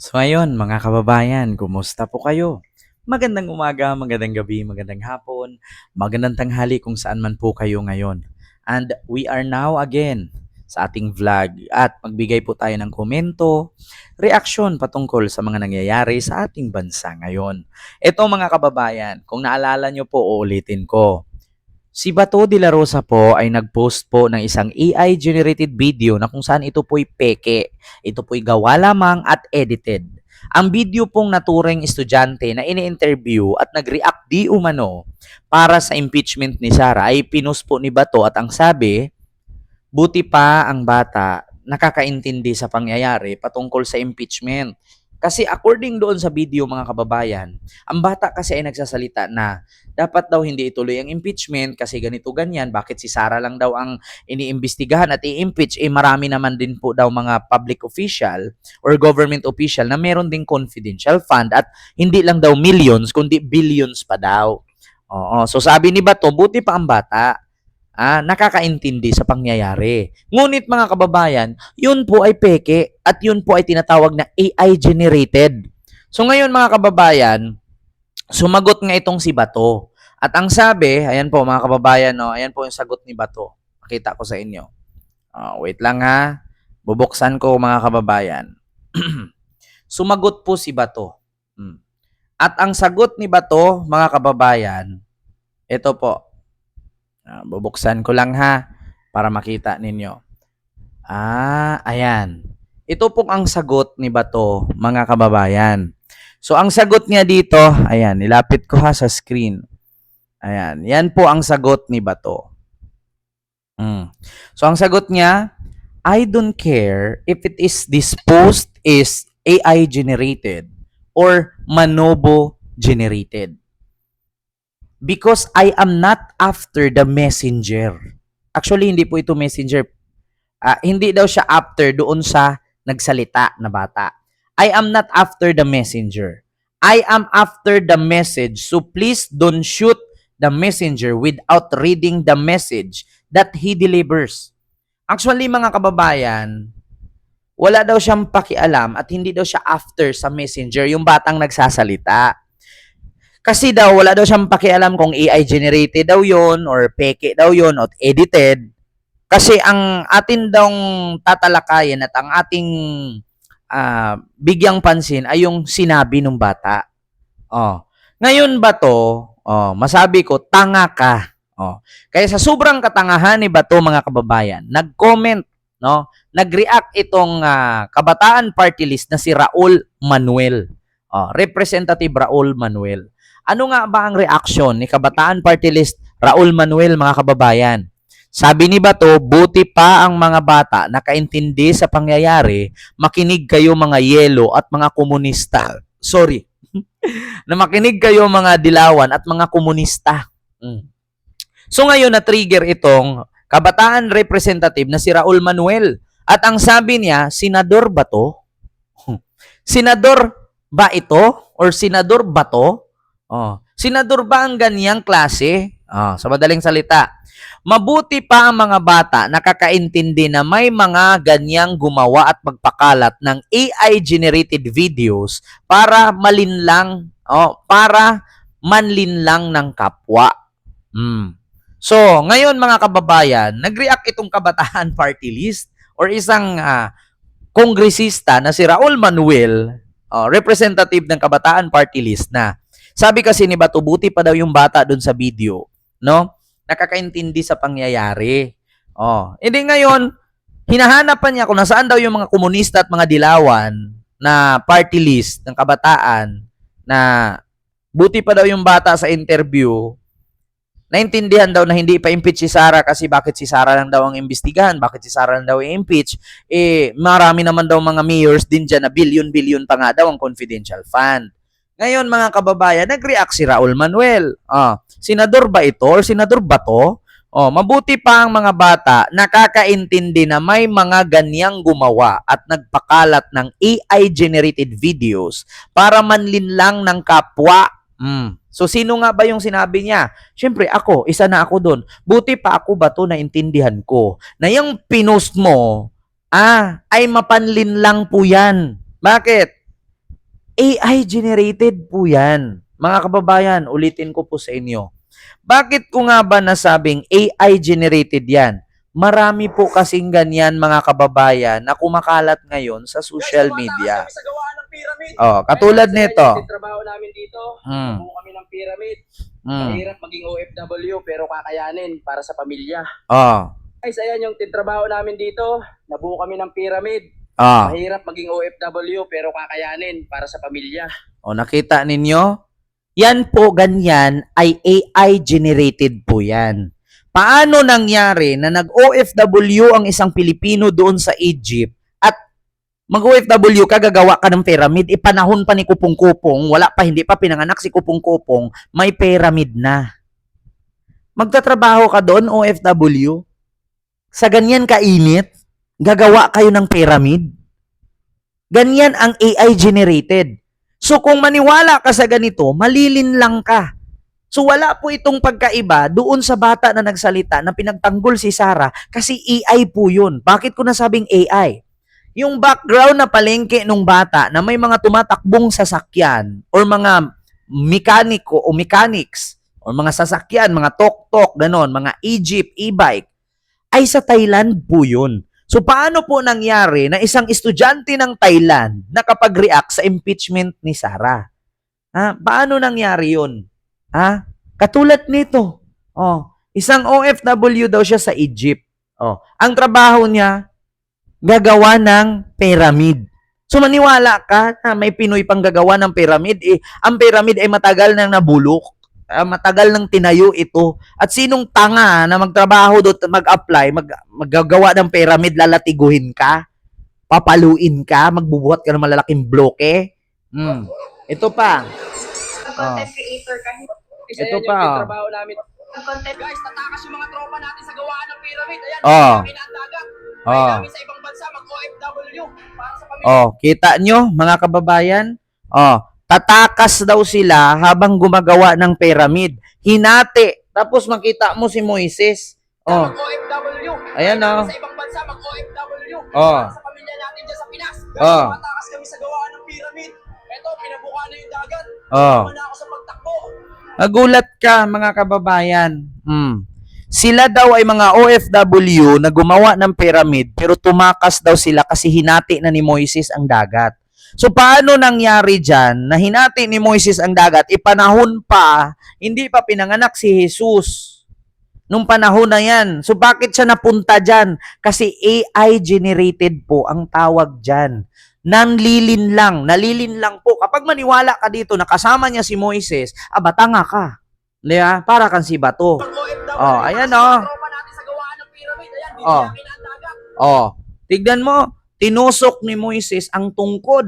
So ayun, mga kababayan, kumusta po kayo? Magandang umaga, magandang gabi, magandang hapon, magandang tanghali kung saan man po kayo ngayon. And we are now again sa ating vlog at magbigay po tayo ng komento, reaksyon patungkol sa mga nangyayari sa ating bansa ngayon. Ito mga kababayan, kung naalala nyo po, uulitin ko. Si Bato de la Rosa po ay nag-post po ng isang AI-generated video na kung saan ito po'y peke. Ito po'y gawa lamang at edited. Ang video pong naturing estudyante na ini-interview at nag-react di umano para sa impeachment ni Sara ay pinost po ni Bato at ang sabi, buti pa ang bata nakakaintindi sa pangyayari patungkol sa impeachment. Kasi according doon sa video mga kababayan, ang bata kasi ay nagsasalita na dapat daw hindi ituloy ang impeachment kasi ganito ganyan, bakit si Sara lang daw ang iniimbestigahan at i-impeach, marami naman din po daw mga public official or government official na meron ding confidential fund at hindi lang daw millions kundi billions pa daw. Oo, so sabi ni Bato, buti pa ang bata nakakaintindi sa pangyayari. Ngunit mga kababayan, yun po ay peke at yun po ay tinatawag na AI generated. So ngayon mga kababayan, sumagot nga itong si Bato. At ang sabi, ayan po mga kababayan, no, ayan po yung sagot ni Bato. Pakita ko sa inyo. Wait lang ha. Bubuksan ko mga kababayan. Sumagot po si Bato. At ang sagot ni Bato, mga kababayan, ito po. Bubuksan ko lang ha para makita ninyo. Ayan. Ito po ang sagot ni Bato, mga kababayan. So, ang sagot niya dito, ayan, nilapit ko ha sa screen. Ayan, yan po ang sagot ni Bato. So, ang sagot niya, I don't care if this post is AI generated or Manobo generated. Because I am not after the messenger. Actually, hindi po ito messenger. Hindi daw siya after doon sa nagsalita na bata. I am not after the messenger. I am after the message. So please don't shoot the messenger without reading the message that he delivers. Actually, mga kababayan, wala daw siyang pakialam at hindi daw siya after sa messenger, yung batang nagsasalita. Kasi daw, wala daw siyang pakialam kung AI generated daw yon or peke daw yon or edited. Kasi ang atin daw tatalakayin at ang ating bigyang pansin ay yung sinabi ng bata. Ngayon ba to, masabi ko, tanga ka. Kaya sa sobrang katangahan ni Bato, mga kababayan, nag-comment, no? Nag-react itong kabataan party list na si Raul Manuel. Representative Raul Manuel. Ano nga ba ang reaction ni kabataan party list Raul Manuel, mga kababayan? Sabi ni Bato, buti pa ang mga bata nakaintindi sa pangyayari, makinig kayo mga yelo at mga komunista. Sorry. Na makinig kayo mga dilawan at mga komunista. So ngayon na-trigger itong kabataan representative na si Raul Manuel. At ang sabi niya, senador ba to? Senador ba ito? Or senador ba to? Senador ba ang ganyang klase? Sa madaling salita, mabuti pa ang mga bata nakakaintindi na may mga ganyang gumawa at magpakalat ng AI-generated videos para malinlang, para manlinlang ng kapwa. So, ngayon mga kababayan, nag-react itong kabataan party list or isang kongresista na si Raul Manuel, representative ng kabataan party list na sabi kasi ni Bato, buti pa daw yung bata doon sa video, no? Nakakaintindi sa pangyayari. Hindi ngayon, hinahanapan niya kung nasaan daw yung mga komunista at mga dilawan na party list ng kabataan na buti pa daw yung bata sa interview. Naintindihan daw na hindi pa impeach si Sara kasi bakit si Sara lang daw ang imbestigahan, bakit si Sara lang daw i-impeach, marami naman daw mga mayors din dyan na billion-billion pa nga daw ang confidential fund. Ngayon mga kababayan, nag-react si Raul Manuel. Senador ba ito or senador ba to? Mabuti pa ang mga bata nakakaintindi na may mga ganyang gumawa at nagpakalat ng AI-generated videos para manlinlang ng kapwa. So sino nga ba yung sinabi niya? Siyempre ako, isa na ako doon. Buti pa ako ba to naintindihan ko na yung pinost mo ay mapanlinlang po yan. Bakit? AI generated po yan. Mga kababayan, ulitin ko po sa inyo. Bakit ko nga ba nasabing AI generated yan? Marami po kasing ganyan mga kababayan na kumakalat ngayon sa social media. Guys, sa gawaan ng pyramid. Oh, katulad nito. Trabaho namin dito, Mm. nabuo kami ng pyramid. Mm. Mahirap maging OFW pero kakayanin para sa pamilya. Oh. Guys, ayan yung tinrabaho namin dito. Nabuo kami ng pyramid. Oh. Mahirap maging OFW pero kakayanin para sa pamilya. Oh, nakita ninyo? Yan po, ganyan ay AI generated po yan. Paano nangyari na nag-OFW ang isang Pilipino doon sa Egypt at mag-OFW ka, gagawa ka ng pyramid, ipanahon pa ni Kupong-Kupong, wala pa, hindi pa pinanganak si Kupong-Kupong, may pyramid na. Magtatrabaho ka doon, OFW, sa ganyan kainit, gagawa kayo ng pyramid. Ganyan ang AI generated. So kung maniwala ka sa ganito, malilinlang ka. So wala po itong pagkaiba doon sa bata na nagsalita na pinagtanggol si Sarah kasi AI po yun. Bakit ko nasabing AI? Yung background na palengke nung bata na may mga tumatakbong sasakyan or mga mekaniko o mechanics or mga sasakyan, mga tok-tok, ganon, mga e-jeep, e-bike, ay sa Thailand po yun. So paano po nangyari na isang estudyante ng Thailand nakapag-react sa impeachment ni Sarah? Paano nangyari yun? Katulad nito. Isang OFW daw siya sa Egypt. Ang trabaho niya, gagawa ng pyramid. So maniwala ka na may Pinoy pang gagawa ng pyramid. Ang pyramid ay matagal nang nabulok. Matagal nang tinayo ito. At sinong tanga na magtrabaho doon, mag-apply, maggagawa ng pyramid, lalatiguhin ka, papaluin ka, magbubuhat ka ng malalaking bloke. Ito pa. Content creator ka. Ito pa. Trabaho namin. Content. Guys, tatakas yung mga tropa natin sa gawaan ng pyramid. Ayan, kinandagat. Namin sa ibang bansa, mag-OFW para sa pamilya. Kita nyo, mga kababayan? Tatakas daw sila habang gumagawa ng pyramid. Hinati. Tapos makita mo si Moises. Mag-OFW. Ayan, Sa ibang bansa, mag-OFW para sa pamilya natin dyan sa Pinas. Guys, tatakas kami sa gawaan ng pyramid. Ito, pinabuka na yung dagat. Tama na ako sa pagtakbo. Nagulat ka, mga kababayan. Sila daw ay mga OFW na gumawa ng pyramid pero tumakas daw sila kasi hinati na ni Moises ang dagat. So paano nangyari dyan na hinati ni Moises ang dagat, ipanahon pa, hindi pa pinanganak si Jesus nung panahon na yan. So bakit siya napunta dyan? Kasi AI generated po ang tawag dyan. Nalilinlang po. Kapag maniwala ka dito na kasama niya si Moises, tanga ka. Diba? Para kang si Bato. Ayan tignan mo, tinusok ni Moises ang tungkod,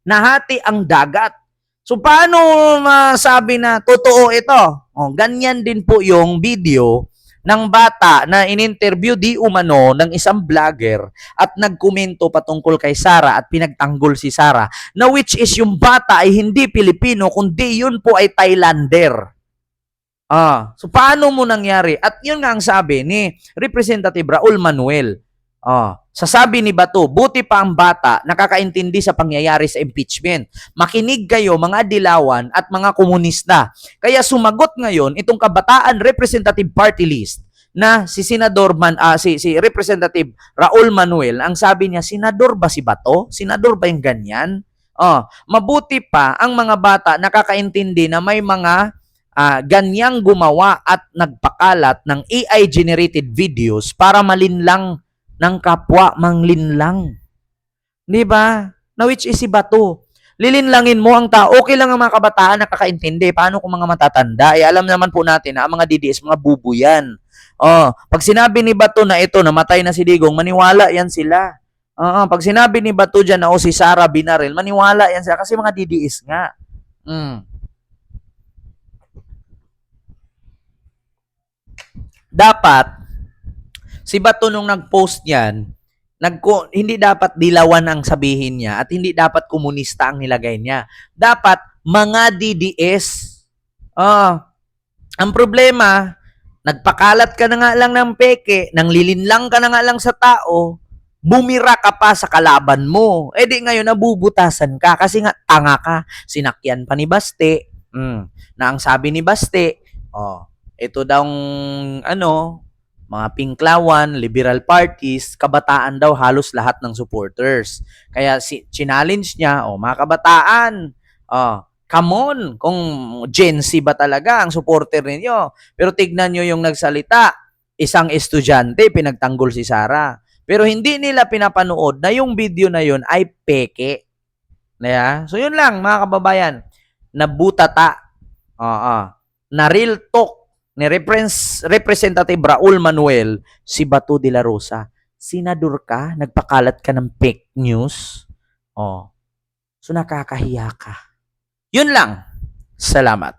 nahati ang dagat. So paano masabi na totoo ito? Ganyan din po yung video ng bata na in-interview di umano ng isang vlogger at nagkomento patungkol kay Sarah at pinagtanggol si Sarah na which is yung bata ay hindi Pilipino kundi yun po ay Thailander. So paano mo nangyari? At yun nga ang sabi ni Representative Raul Manuel. Sasabi ni Bato, buti pa ang bata nakakaintindi sa pangyayari sa impeachment. Makinig kayo mga dilawan at mga komunista. Kaya sumagot ngayon itong Kabataan Representative Party List na si Senador si Representative Raul Manuel. Ang sabi niya, senador ba si Bato? Senador ba yung ganyan? Mabuti pa ang mga bata nakakaintindi na may mga ganyang gumawa at nagpakalat ng AI-generated videos para malinlang ng kapwa manglinlang. Di ba? Na which is si Bato. Lilinlangin mo ang tao. Okay lang ang mga kabataan nakakaintindi. Paano kung mga matatanda? Alam naman po natin na ang mga DDS, mga bubo yan. Pag sinabi ni Bato na ito, namatay na si Digong, maniwala yan sila. Pag sinabi ni Bato dyan na si Sarah Binarel, maniwala yan sila kasi mga DDS nga. Dapat si Bato nung nag-post yan, hindi dapat dilawan ang sabihin niya at hindi dapat komunista ang nilagay niya. Dapat mga DDS. Ang problema, nagpakalat ka na nga lang ng peke, nang lilinlang ka na nga lang sa tao, Bumira ka pa sa kalaban mo. Eh di ngayon nabubutasan ka kasi nga tanga ka. Sinakyan pa ni Baste. Na ang sabi ni Baste, ito daw mga Pinklawan, liberal parties, kabataan daw halos lahat ng supporters. Kaya challenge niya, mga kabataan, come on, kung Gen Z ba talaga ang supporter ninyo. Pero tignan nyo yung nagsalita, isang estudyante, pinagtanggol si Sara. Pero hindi nila pinapanood na yung video na yun ay peke. So yun lang mga kababayan, nabutata, na real talk ni Representative Raul Manuel, si Bato de la Rosa. Senador ka, nagpakalat ka ng fake news. So nakakahiya ka. Yun lang. Salamat.